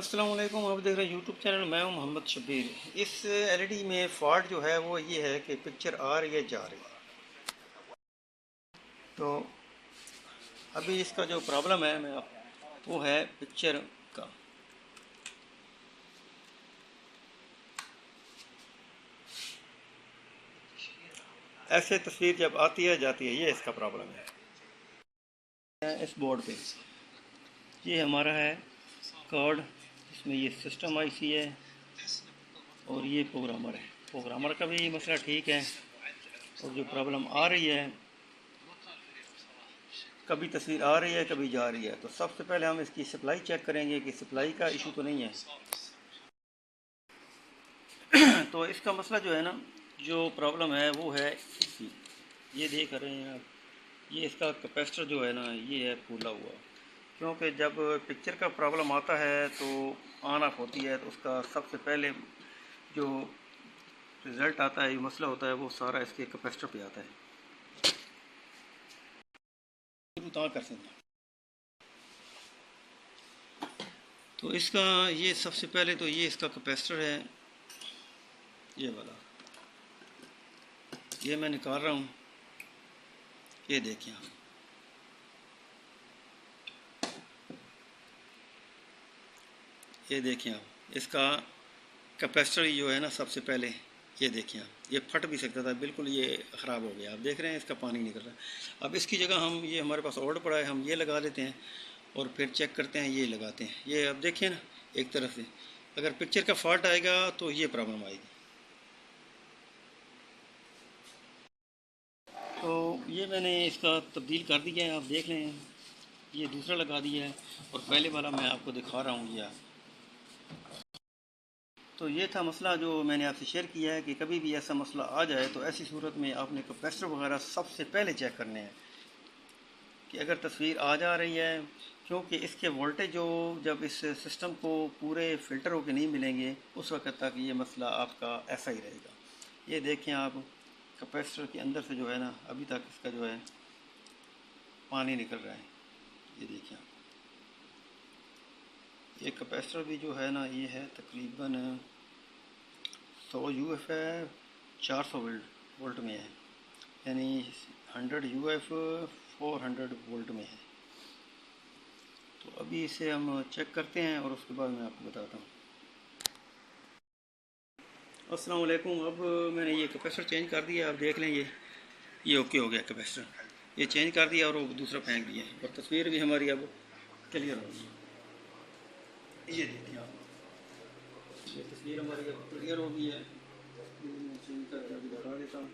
السلام علیکم، آپ دیکھ رہے ہیں یوٹیوب چینل. میں ہوں محمد شبیر. اس ایل ای ڈی میں فالٹ جو ہے وہ یہ ہے کہ پکچر آ رہی ہے جا رہی ہے. تو ابھی اس کا جو پرابلم ہے وہ ہے پکچر کا. ایسے تصویر جب آتی ہے جاتی ہے، یہ اس کا پرابلم ہے. اس بورڈ پہ یہ ہمارا ہے کارڈ، اس میں یہ سسٹم آئی سی ہے اور یہ پروگرامر ہے. پروگرامر کا بھی مسئلہ ٹھیک ہے، اور جو پرابلم آ رہی ہے کبھی تصویر آ رہی ہے کبھی جا رہی ہے. تو سب سے پہلے ہم اس کی سپلائی چیک کریں گے کہ سپلائی کا ایشو تو نہیں ہے. تو اس کا مسئلہ جو ہے نا، جو پرابلم ہے وہ ہے اس کی. یہ دیکھ رہے ہیں آپ، یہ اس کا کیپیسٹر جو ہے نا یہ ہے پھولا ہوا. کیونکہ جب پکچر کا پرابلم آتا ہے تو آن آف ہوتی ہے، تو اس کا سب سے پہلے جو رزلٹ آتا ہے، یہ مسئلہ ہوتا ہے، وہ سارا اس کے کیپیسٹر پہ آتا ہے. کر سکتے ہیں. تو اس کا یہ سب سے پہلے تو یہ اس کا کیپیسٹر ہے، یہ والا یہ میں نکال رہا ہوں. یہ دیکھیں آپ، یہ دیکھیں آپ، اس کا کیپیسٹر جو ہے نا سب سے پہلے یہ دیکھیں آپ، یہ پھٹ بھی سکتا تھا بالکل، یہ خراب ہو گیا. آپ دیکھ رہے ہیں اس کا پانی نکل رہا ہے. اب اس کی جگہ ہم یہ ہمارے پاس اور پڑا ہے، ہم یہ لگا دیتے ہیں اور پھر چیک کرتے ہیں. یہ لگاتے ہیں، یہ اب دیکھیں نا ایک طرف سے اگر پکچر کا فالٹ آئے گا تو یہ پرابلم آئے گی. تو یہ میں نے اس کا تبدیل کر دیا ہے، آپ دیکھ رہے ہیں. یہ دوسرا لگا دیا ہے اور پہلے والا میں آپ کو دکھا رہا ہوں. تو یہ تھا مسئلہ جو میں نے آپ سے شیئر کیا ہے کہ کبھی بھی ایسا مسئلہ آ جائے تو ایسی صورت میں آپ نے کیپیسٹر وغیرہ سب سے پہلے چیک کرنے ہیں کہ اگر تصویر آ جا رہی ہے. کیونکہ اس کے وولٹیج جو جب اس سسٹم کو پورے فلٹر ہو کے نہیں ملیں گے اس وقت تک یہ مسئلہ آپ کا ایسا ہی رہے گا. یہ دیکھیں آپ، کیپیسٹر کے اندر سے جو ہے نا ابھی تک اس کا جو ہے پانی نکل رہا ہے. یہ دیکھیں آپ، یہ کیپیسٹر بھی جو ہے نا یہ ہے تقریباً 100 یو ایف ہے، 400 وولٹ میں ہے، یعنی 100 یو ایف 400 وولٹ میں ہے. تو ابھی اسے ہم چیک کرتے ہیں اور اس کے بعد میں آپ کو بتاتا ہوں. السلام علیکم. اب میں نے یہ کیپیسٹر چینج کر دیا، آپ دیکھ لیں. یہ اوکے ہو گیا کیپیسٹر. یہ چینج کر دیا اور وہ دوسرا پھینک دیا اور تصویر بھی ہماری اب کلیئر ہو گئی. یہ دیکھیں آپ، یہ تصویر ہماری اب کلیئر ہو گئی ہے. چینج کر کے ابھی دکھا دیتا ہوں.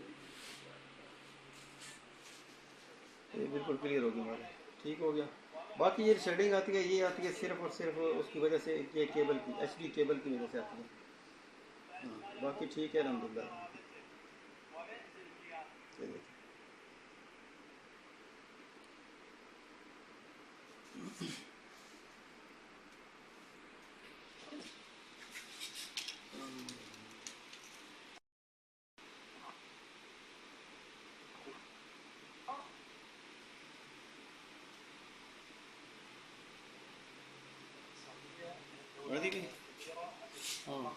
یہ بالکل کلیئر ہو گیا ہمارے، ٹھیک ہو گیا. باقی یہ شیڈنگ آتی ہے، یہ آتی ہے صرف اور صرف اس کی وجہ سے، یہ کیبل کی ایچ ڈی کیبل کی وجہ سے آتی ہے. باقی ٹھیک ہے الحمدللہ. ہاں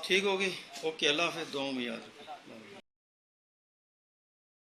ٹھیک ہوگی. اوکے، اللہ حافظ. دعاؤں میں یاد رکھیں.